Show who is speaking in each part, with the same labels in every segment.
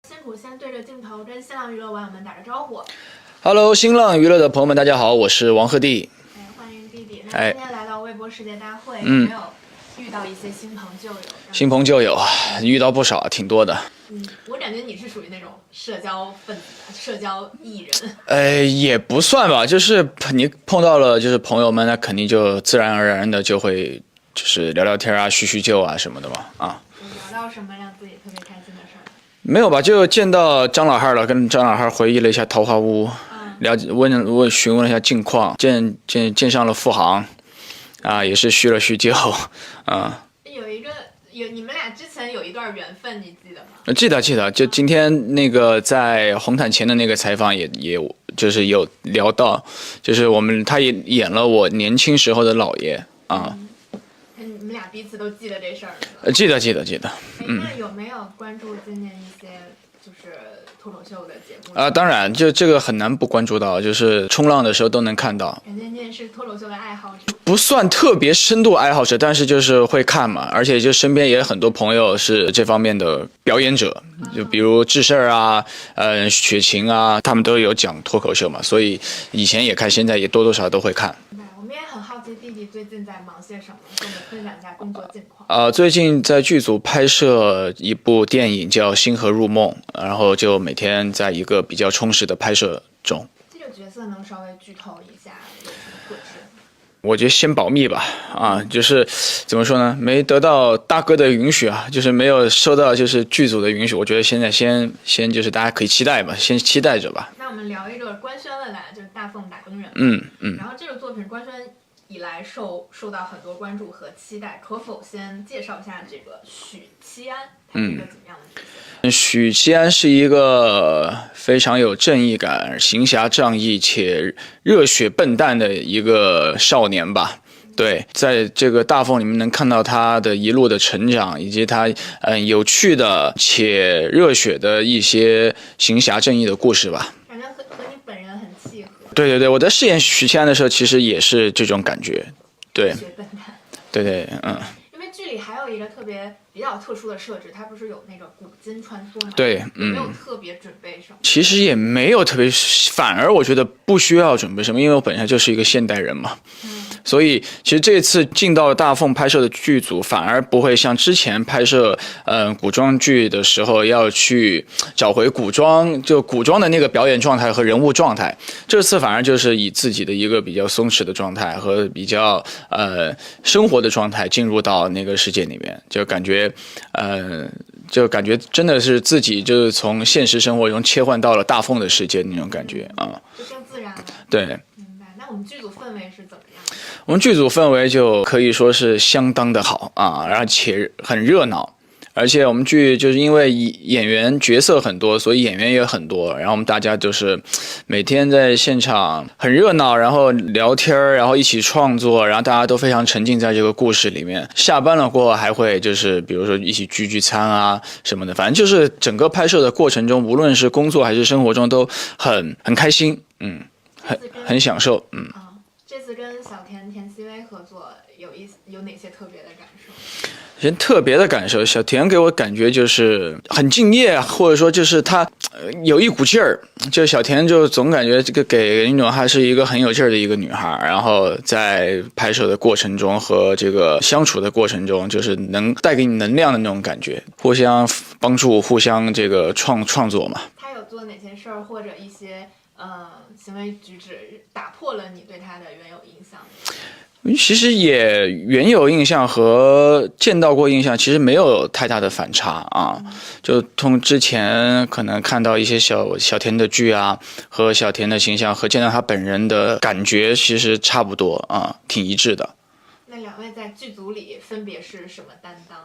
Speaker 1: 辛苦先对着镜头跟新浪娱乐网友们打个招呼。
Speaker 2: Hello， 新浪娱乐的朋友们，大家好，我是王鹤棣。
Speaker 1: 欢迎弟弟。那今天来到微博世界大会，有没有遇到一些新朋旧友？
Speaker 2: 新朋旧友遇到不少，挺多的。
Speaker 1: 我感觉你是属于那种社交分子、社交艺人。
Speaker 2: 也不算吧，就是你碰到了就是朋友们，那肯定就自然而然的就会就是聊聊天啊、叙叙旧啊什么的嘛啊。
Speaker 1: 聊到什么让自己特别开心的事儿？
Speaker 2: 没有吧，就见到张老汉了，跟张老汉回忆了一下桃花坞，询问了一下近况，见上了付航，啊，也是叙了叙旧，啊。
Speaker 1: 你们俩之前有一段缘分，你记得吗？
Speaker 2: 记得，就今天那个在红毯前的那个采访也就是有聊到，就是他也演了我年轻时候的姥爷啊。
Speaker 1: 你们俩彼此都记得这事儿。
Speaker 2: 记得。
Speaker 1: 那有没有关注今年一些就是脱口秀的节目？
Speaker 2: 当然，就这个很难不关注到，就是冲浪的时候都能看到。
Speaker 1: 感觉你也是脱口秀的爱好者。
Speaker 2: 不算特别深度爱好者，但是就是会看嘛，而且就身边也有很多朋友是这方面的表演者，就比如智事儿啊，雪晴啊，他们都有讲脱口秀嘛，所以以前也看，现在也多多少少都会看。
Speaker 1: 我们也很好奇弟弟最近在忙些什么，跟我们分享一下工作近况。
Speaker 2: 最近在剧组拍摄一部电影叫《星河入梦》，然后就每天在一个比较充实的拍摄中。
Speaker 1: 这个角色能稍微剧透一下有什么特质？
Speaker 2: 我觉得先保密吧，就是怎么说呢，没得到大哥的允许啊，就是没有收到就是剧组的允许，我觉得现在先就是大家可以期待吧，先期待着吧。
Speaker 1: 那我们聊一个官宣问来，就是大凤打工人。然后这个作品官宣以来受到很多关注和期待，可否先介绍一下这个许七安，他是一个怎么样的角色？
Speaker 2: 许七安是一个非常有正义感、行侠仗义且热血笨蛋的一个少年吧。对，在这个大凤里面能看到他的一路的成长，以及他有趣的且热血的一些行侠正义的故事吧。
Speaker 1: 感觉和你本人很契合。
Speaker 2: 对，我在饰演许七安的时候，其实也是这种感觉。对，
Speaker 1: 学笨蛋。
Speaker 2: 对，
Speaker 1: 因为剧里还有一个比较特殊的设置，它不是有那个古今穿梭吗？
Speaker 2: 对，
Speaker 1: 有没有特别准备什么？
Speaker 2: 其实也没有特别，反而我觉得不需要准备什么，因为我本身就是一个现代人嘛。所以其实这次进到大凤拍摄的剧组，反而不会像之前拍摄古装剧的时候要去找回古装的那个表演状态和人物状态。这次反而就是以自己的一个比较松弛的状态和比较生活的状态进入到那个世界里面，就感觉真的是自己就是从现实生活中切换到了大凤的世界那种感觉啊，
Speaker 1: 就更自然了。
Speaker 2: 对，
Speaker 1: 明白。那我们剧组氛围是怎么样的？
Speaker 2: 我们剧组氛围就可以说是相当的好啊，而且很热闹。而且我们剧就是因为演员角色很多，所以演员也很多，然后我们大家就是每天在现场很热闹，然后聊天，然后一起创作，然后大家都非常沉浸在这个故事里面。下班了过后还会就是比如说一起聚餐啊什么的，反正就是整个拍摄的过程中，无论是工作还是生活中都很开心，很享受，
Speaker 1: 这次跟小田 CV 合作有哪些特别的感受？
Speaker 2: 人特别的感受，小田给我感觉就是很敬业，或者说就是他有一股劲儿，就小田就总感觉这个给人一种还是一个很有劲儿的一个女孩，然后在拍摄的过程中和这个相处的过程中，就是能带给你能量的那种感觉，互相帮助，互相这个创作嘛。
Speaker 1: 他有做哪些事儿或者一些行为举止打破了你对他的原有印象？
Speaker 2: 其实也原有印象和见到过印象其实没有太大的反差啊，就从之前可能看到一些小田的剧啊，和小田的形象和见到他本人的感觉其实差不多啊，挺一致的。
Speaker 1: 那两位在剧组里分别是什么担当？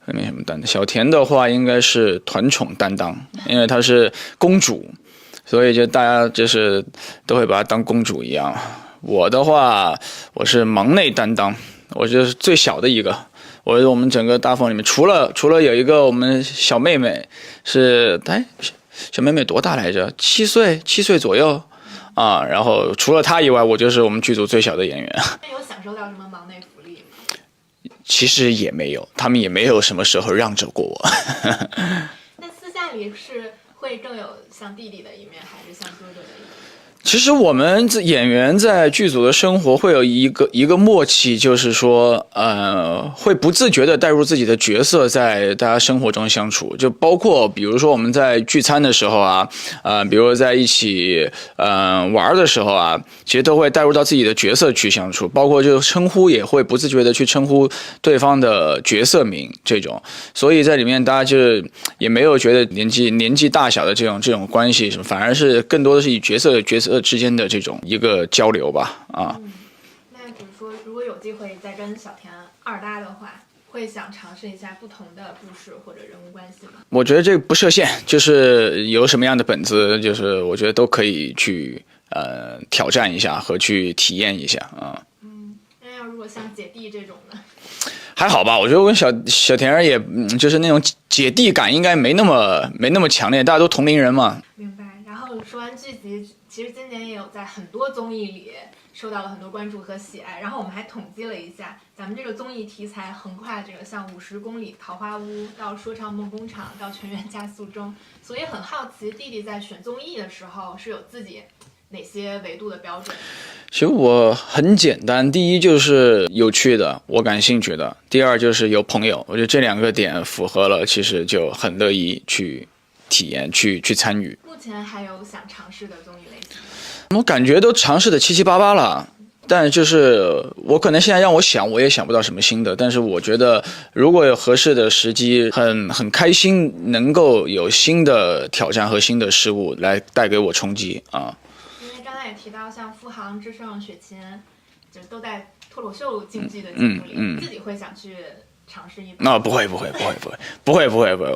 Speaker 2: 没什么担当，小田的话应该是团宠担当，因为她是公主，所以就大家就是都会把她当公主一样。我的话，我是忙内担当，我就是最小的一个。我们整个大凤里面，除了有一个我们小妹妹是，小妹妹多大来着？7岁左右啊。然后除了她以外，我就是我们剧组最小的演员。
Speaker 1: 那有享受到什么忙内福利吗？
Speaker 2: 其实也没有，他们也没有什么时候让着过我。
Speaker 1: 那私下那里是会更有像弟弟的一面，还是像哥哥的一面？
Speaker 2: 其实我们演员在剧组的生活会有一个默契，就是说，会不自觉的带入自己的角色在大家生活中相处，就包括比如说我们在聚餐的时候啊，比如在一起玩的时候啊，其实都会带入到自己的角色去相处，包括就称呼也会不自觉的去称呼对方的角色名这种，所以在里面大家就是也没有觉得年纪大小的这种关系什么，反而是更多的是以角色之间的这种一个交流吧啊。
Speaker 1: 那比如说，如果有机会再跟小田二搭的话，会想尝试一下不同的故事或者人物关系吗？我
Speaker 2: 觉得这个不设限，就是有什么样的本子，就是我觉得都可以去挑战一下和去体验一下啊。
Speaker 1: 那要如果像姐弟这种呢？
Speaker 2: 还好吧，我觉得我跟小田儿也就是那种姐弟感应该没那么强烈，大家都同龄人嘛。
Speaker 1: 明白。然后说完剧集，其实今年也有在很多综艺里受到了很多关注和喜爱。然后我们还统计了一下，咱们这个综艺题材横跨这个像50公里桃花坞到说唱梦工厂到全员加速中，所以很好奇弟弟在选综艺的时候是有自己哪些维度的标准？
Speaker 2: 其实我很简单，第一就是有趣的，我感兴趣的；第二就是有朋友，我觉得这2个点符合了，其实就很乐意去体验、去参与。
Speaker 1: 目前还有想尝试的综艺类型？
Speaker 2: 我感觉都尝试的七七八八了。但就是我可能现在让我想，我也想不到什么新的。但是我觉得，如果有合适的时机，很开心，能够有新的挑战和新的事物来带给我冲击啊。
Speaker 1: 因为刚才也提到，像付航、智胜、雪琴，就都在脱口秀竞技的节目里，自己会想去尝试一把？
Speaker 2: 那不会，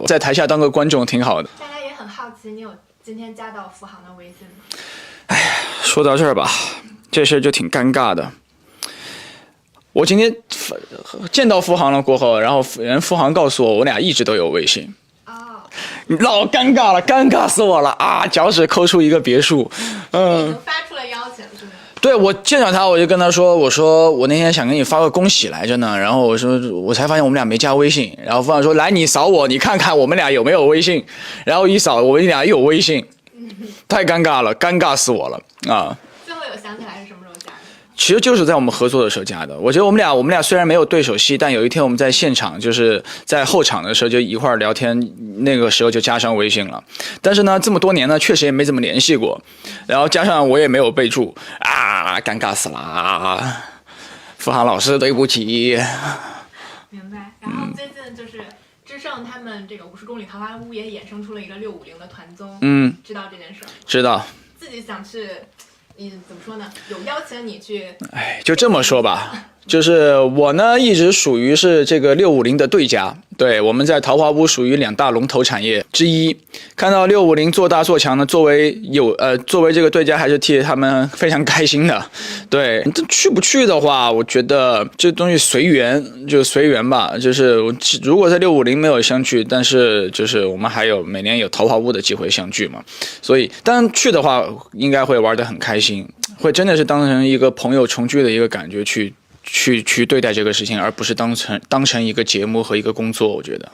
Speaker 2: 在台下当个观众挺好的。
Speaker 1: 大家也很好奇，你有今天加到付航的微信吗？
Speaker 2: 哎呀，说到这儿吧。这事就挺尴尬的。我今天见到付航了过后，然后付航告诉我俩一直都有微信。老尴尬了，尴尬死我了啊！脚趾抠出一个别墅。
Speaker 1: 已经发出了邀请是吗？
Speaker 2: 对，我见到他我就跟他说，我说我那天想给你发个恭喜来着呢，然后我才发现我们俩没加微信，然后付航说来你扫我，你看看我们俩有没有微信，然后一扫我们俩又有微信，太尴尬了，尴尬死我了啊！
Speaker 1: 想起来是什么时候加的？
Speaker 2: 其实就是在我们合作的时候加的。我觉得我们俩虽然没有对手戏，但有一天我们在现场，就是在后场的时候就一块儿聊天，那个时候就加上微信了。但是呢，这么多年呢，确实也没怎么联系过。然后加上我也没有备注啊，尴尬死了啊！付航老师，对不起。
Speaker 1: 明白。然后最近就是智胜他们这个50公里桃花坞也衍生出了一个650的团综，知道这件事？
Speaker 2: 知道。
Speaker 1: 自己想去。怎么说呢？有邀请你去？
Speaker 2: 就这么说吧，就是我呢一直属于是这个650的对家，对，我们在桃花坞属于2大龙头产业之一。看到650做大做强呢，作为这个对家，还是替他们非常开心的。对，去不去的话，我觉得这东西随缘，就随缘吧。就是如果在650没有相聚，但是就是我们还有每年有桃花坞的机会相聚嘛，所以当然去的话，应该会玩得很开心，会真的是当成一个朋友重聚的一个感觉去对待这个事情，而不是当成一个节目和一个工作。我觉得，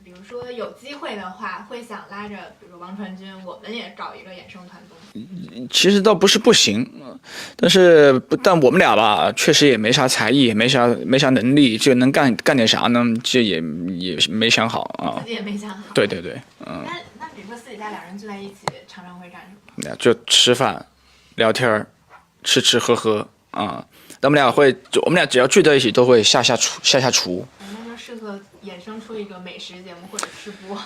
Speaker 1: 比如说有机会的话，会想拉着，比如说王传君，我们也搞一个衍生团综。
Speaker 2: 其实倒不是不行，但我们俩吧，确实也没啥才艺，没啥能力，就能干点啥呢？这也没想好啊。
Speaker 1: 自己也没想好。
Speaker 2: 对。那
Speaker 1: 比如说私底下2人聚在一起，常常会干什么？
Speaker 2: 就吃饭、聊天、吃喝啊。我们俩只要聚在一起，都会下厨。
Speaker 1: 那就适合衍生出一个美食节目或者吃播。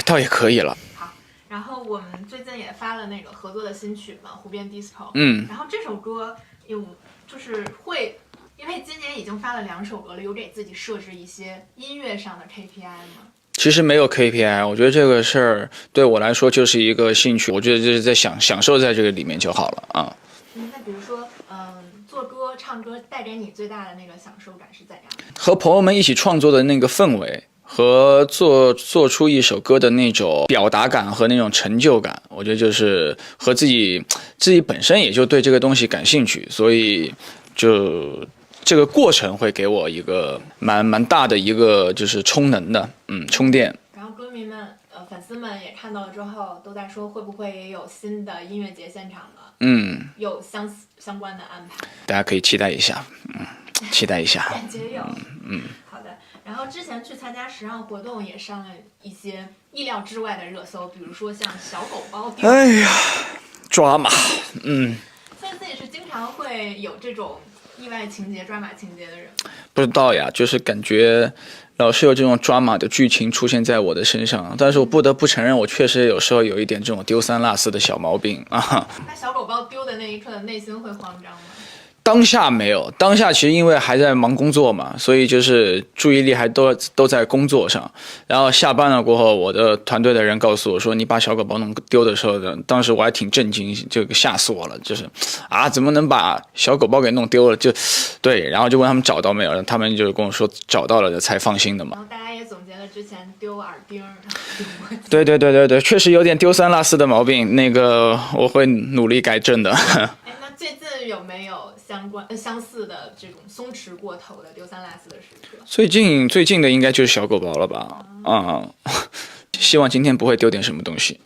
Speaker 2: 倒也可以了。
Speaker 1: 好，然后我们最近也发了那个合作的新曲嘛，《湖边 disco》。然后这首歌就是会，因为今年已经发了2首歌了，有给自己设置一些音乐上的 KPI 吗？
Speaker 2: 其实没有 KPI， 我觉得这个事儿对我来说就是一个兴趣，我觉得就是在享受在这个里面就好了啊。
Speaker 1: 那比如说，做歌、唱歌带给你最大的那个享受感是怎样？
Speaker 2: 和朋友们一起创作的那个氛围，和做出一首歌的那种表达感和那种成就感，我觉得就是和自己本身也就对这个东西感兴趣，所以就这个过程会给我一个蛮大的一个就是充能的，充电。
Speaker 1: 然后歌迷们粉丝们也看到了之后，都在说会不会也有新的音乐节现场了？有相关的安排，
Speaker 2: 大家可以期待一下，期待一下。
Speaker 1: 感觉有，好的。然后之前去参加时尚活动也上了一些意料之外的热搜，比如说像小狗包丢。
Speaker 2: 哎呀，抓马，
Speaker 1: 所以自己是经常会有这种意外情节、抓马情节的人吗？
Speaker 2: 不知道呀，就是感觉老是有这种抓马的剧情出现在我的身上，但是我不得不承认，我确实有时候有一点这种丢三落四的小毛病啊。
Speaker 1: 那小狗包丢的那一刻，内心会慌张吗？
Speaker 2: 当下没有，当下其实因为还在忙工作嘛，所以就是注意力还都在工作上。然后下班了过后，我的团队的人告诉我说，你把小狗包弄丢的时候呢，当时我还挺震惊，就吓死我了，就是怎么能把小狗包给弄丢了？对，然后就问他们找到没有，他们就跟我说找到了才放心的嘛。
Speaker 1: 然后大家也总结了之前丢耳钉，
Speaker 2: 对，确实有点丢三落四的毛病，那个我会努力改正的。
Speaker 1: 那最近有没有相似的这种松弛过头的丢三落四的时刻？
Speaker 2: 最近的应该就是小狗包了吧？希望今天不会丢点什么东西。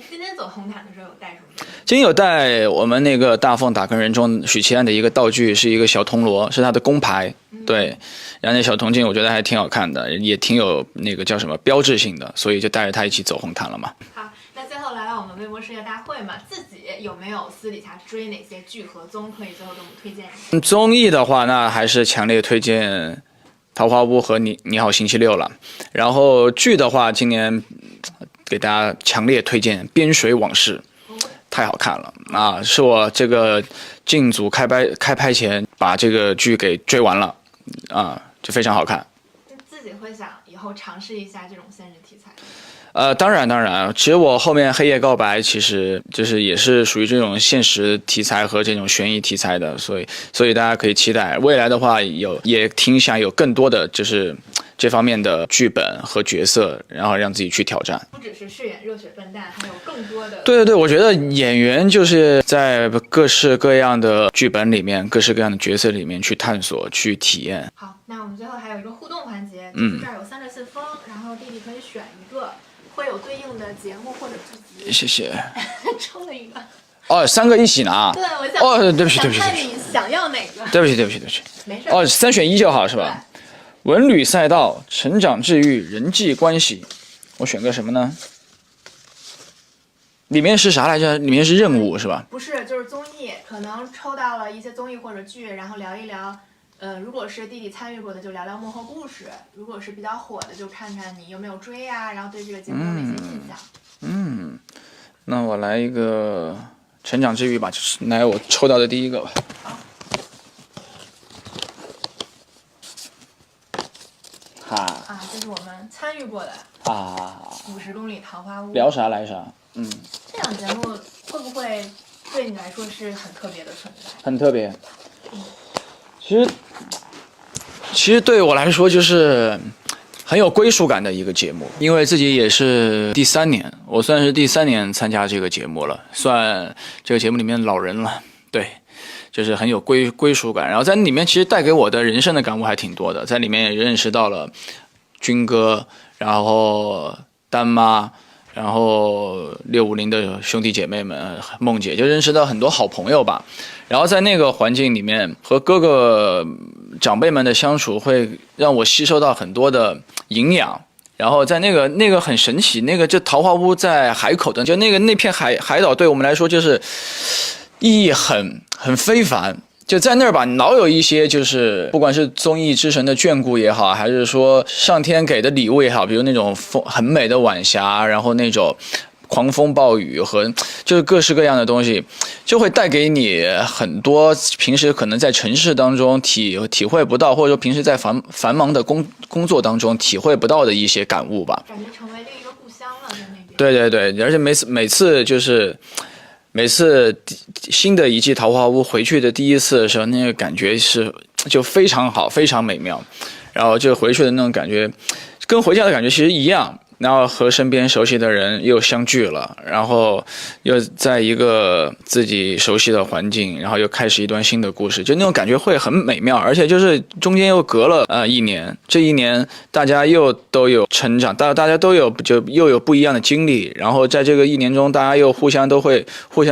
Speaker 1: 今天走红毯的时候有带什么？
Speaker 2: 今天有带我们那个大凤打更人中许七安的一个道具，是一个小铜锣，是他的工牌。对，然后那小铜镜我觉得还挺好看的，也挺有那个叫什么标志性的，所以就带着他一起走红毯了嘛。
Speaker 1: 好，那最后来到我们微博世界大会嘛，自己有没有私底下追哪些剧和综，可以最后给我们推荐一下？
Speaker 2: 综艺的话，那还是强烈推荐《桃花坞》和你好星期六了。然后剧的话，今年给大家强烈推荐《边水往事》，太好看了是我这个进组开拍前把这个剧给追完了就非常好看。
Speaker 1: 自己会想以后尝试一下这种现实题材？
Speaker 2: 当然，其实我后面《黑夜告白》其实就是也是属于这种现实题材和这种悬疑题材的，所以大家可以期待未来的话也挺想有更多的就是这方面的剧本和角色，然后让自己去挑战。
Speaker 1: 不只是饰演热血笨蛋，还有更多的。
Speaker 2: 对，我觉得演员就是在各式各样的剧本里面、各式各样的角色里面去探索、去体验。
Speaker 1: 好，那我们最后还有一个互动环节，就是这儿有3个信封，然后弟弟可以选一个。会有对应的节目或者剧集。
Speaker 2: 谢谢。
Speaker 1: 抽了一个。
Speaker 2: 3个一起拿。
Speaker 1: 对，我想。
Speaker 2: 对不起。
Speaker 1: 看你想要哪个？
Speaker 2: 对不起。
Speaker 1: 没事。
Speaker 2: 3选1就好是吧？文旅赛道、成长治愈、人际关系，我选个什么呢？里面是啥来着？里面是任务是吧？
Speaker 1: 不是，就是综艺，可能抽到了一些综艺或者剧，然后聊一聊。如果是弟弟参与过的，就聊聊幕后故事；如果是比较火的，就看看你有没有追呀，然后对这个节目有哪些印象。
Speaker 2: 那我来一个成长治愈吧，就是来我抽到的第一个吧。
Speaker 1: 好。这是我们参与过的50公里桃花坞。
Speaker 2: 聊啥来啥？
Speaker 1: 这档节目会不会对你来说是很特别的存在？
Speaker 2: 很特别。其实对我来说就是很有归属感的一个节目，因为自己也是第3年，我算是第3年参加这个节目了，算这个节目里面老人了。对，就是很有归属感。然后在里面其实带给我的人生的感悟还挺多的，在里面也认识到了军哥，然后丹妈，然后650的兄弟姐妹们，梦姐，就认识到很多好朋友吧。然后在那个环境里面和哥哥长辈们的相处，会让我吸收到很多的营养。然后在那个很神奇，就桃花坞在海口的，就那片海岛，对我们来说就是意义很非凡。就在那儿吧，老有一些就是不管是综艺之神的眷顾也好，还是说上天给的礼物也好，比如那种很美的晚霞，然后那种狂风暴雨和就是各式各样的东西，就会带给你很多平时可能在城市当中体会不到，或者说平时在繁忙的工作当中体会不到的一些感悟吧。
Speaker 1: 感觉成为另一个故乡了，在那边。
Speaker 2: 对，而且每次新的一季桃花坞回去的第一次的时候，那个感觉就非常好，非常美妙。然后就回去的那种感觉，跟回家的感觉其实一样。然后和身边熟悉的人又相聚了，然后又在一个自己熟悉的环境，然后又开始一段新的故事，就那种感觉会很美妙。而且就是中间又隔了1年，这1年大家又都有成长，大家都有就又有不一样的经历，然后在这个1年中，大家又互相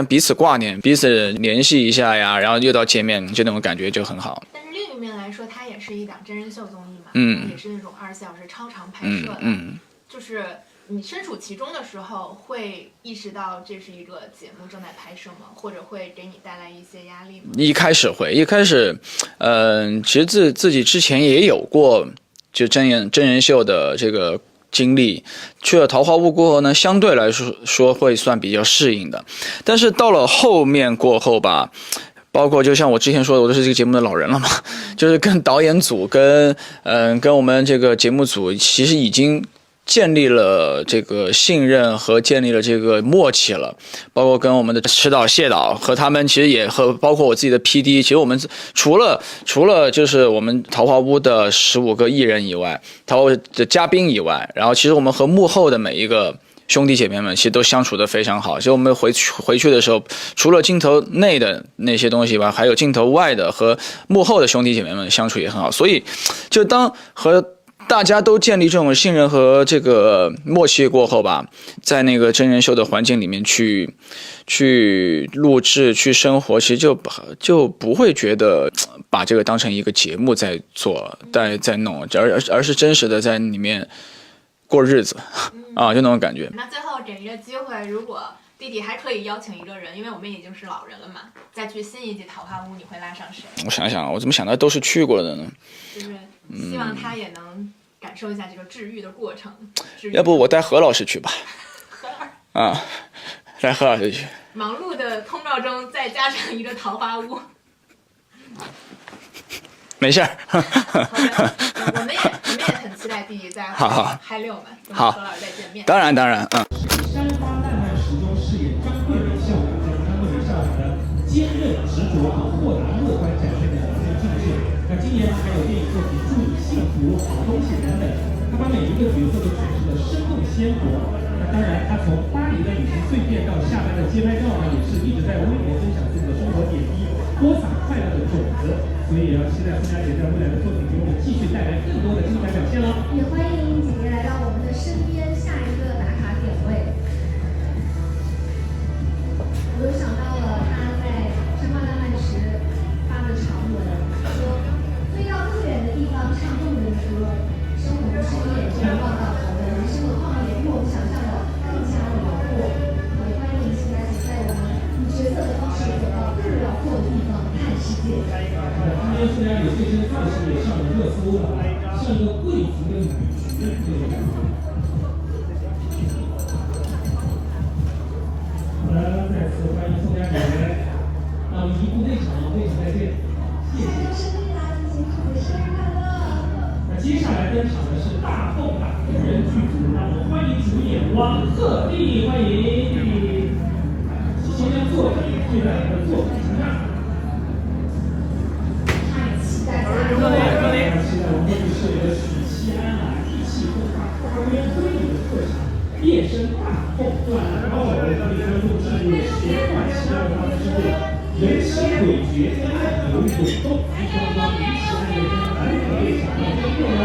Speaker 2: 彼此挂念，彼此联系一下呀，然后又到见面，就那种感觉就很好。
Speaker 1: 但是另一面来说，它也是一档真人秀综艺嘛，也是那种24小时超长拍摄的，就是你身处其中的时候，会意识到这是一个节目正在拍摄吗？或者会给你带来一些压力吗？
Speaker 2: 一开始，其实自己之前也有过就真人秀的这个经历，去了桃花坞过后呢，相对来说会算比较适应的，但是到了后面过后吧。包括就像我之前说的，我都是这个节目的老人了嘛，就是跟导演组跟我们这个节目组其实已经建立了这个信任和建立了这个默契了，包括跟我们的指导谢导和他们其实也和包括我自己的 PD， 其实我们除了就是我们桃花坞的15个艺人以外，桃花的嘉宾以外，然后其实我们和幕后的每一个兄弟姐妹们其实都相处得非常好，所以我们回去的时候，除了镜头内的那些东西吧，还有镜头外的和幕后的兄弟姐妹们相处也很好。所以，就当和大家都建立这种信任和这个默契过后吧，在那个真人秀的环境里面去录制、去生活，其实就不会觉得把这个当成一个节目在做、在弄，而是真实的在里面过日子。就那种感觉。
Speaker 1: 那最后给一个机会，如果弟弟还可以邀请一个人，因为我们已经是老人了嘛，再去新一季桃花坞，你会拉上谁？
Speaker 2: 我想想，我怎么想到都是去过的呢？
Speaker 1: 就是希望他也能感受一下这个治愈的过程。
Speaker 2: 要不我带何老师去吧？
Speaker 1: 何老师
Speaker 2: 带何老师去。
Speaker 1: 忙碌的通告中再加上一个桃花坞。
Speaker 2: 没事儿。
Speaker 1: 好的，我们也很期待弟弟在嗨6嘛，跟何老师再见面。
Speaker 2: 当然。
Speaker 3: 山花烂漫始终饰演张桂梅校长在张桂梅校长的坚韧执着和豁达乐观展现的表现境界。那今年还有电影作品《祝你幸福》《好东西》等等，他把每一个角色都诠释得生动鲜活。那当然，他从巴黎的旅行碎片到下班的街拍照呢，也是一直在微博分享自己的生活点滴，播撒快乐的种子。所以也要期待宋佳姐在未来的作品给我们继续带来更多的精彩表现了。
Speaker 4: 也欢迎姐姐来到我们的身边，下一个打卡点位。我又想到了她在山花烂漫时发的长文，说飞到更远的地方唱动人歌，生活不是一眼就能望到头的，人生的旷野比我们想象的更加辽阔。也欢迎宋佳姐在我们以角色的方式走到更辽阔的地方看世界。
Speaker 3: 今天宋佳姐这身造型也上了热搜了，像一个贵族的女婿这种感觉。好的，再次欢迎宋佳姐。那我们移步内场，内场再见，谢谢。那接下来登场的是大凤大夫人剧组，让我们欢迎主演王鹤棣，欢迎。今天作品对待你的作品形象。期待我们这里设有许七安义气风发花边推理的特长，变身大凤段，然后我们可以关注是玄幻奇妙的大世界，人心诡谲，黑暗有涌动，一双双离奇案件中难得被想到真正的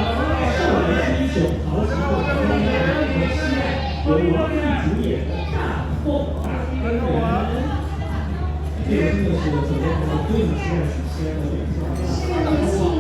Speaker 3: 少年英雄豪情动人和期待，由王丽主演的大凤大恩人。这个真的是我昨天看到最期待许仙的演出。